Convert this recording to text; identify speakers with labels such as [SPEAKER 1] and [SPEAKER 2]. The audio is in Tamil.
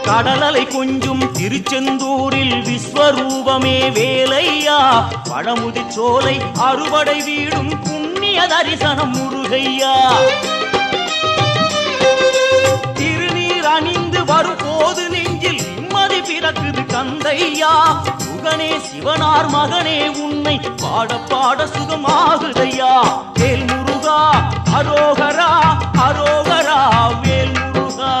[SPEAKER 1] கடலலை கொஞ்சும் திருச்செந்தூரில் விஸ்வரூபமே வேலையா பழமுதி சோலை அறுவடை வீடும் புண்ணிய தரிசனம் முருகையா திருநீர் அணிந்து வரும் போது நெஞ்சில் நிம்மதி பிறக்குது கந்தையா சுகனே சிவனார் மகனே உன்னை பாட பாட சுகமாகுதையா வேல் முருகா அரோகரா அரோகரா வேல் முருகா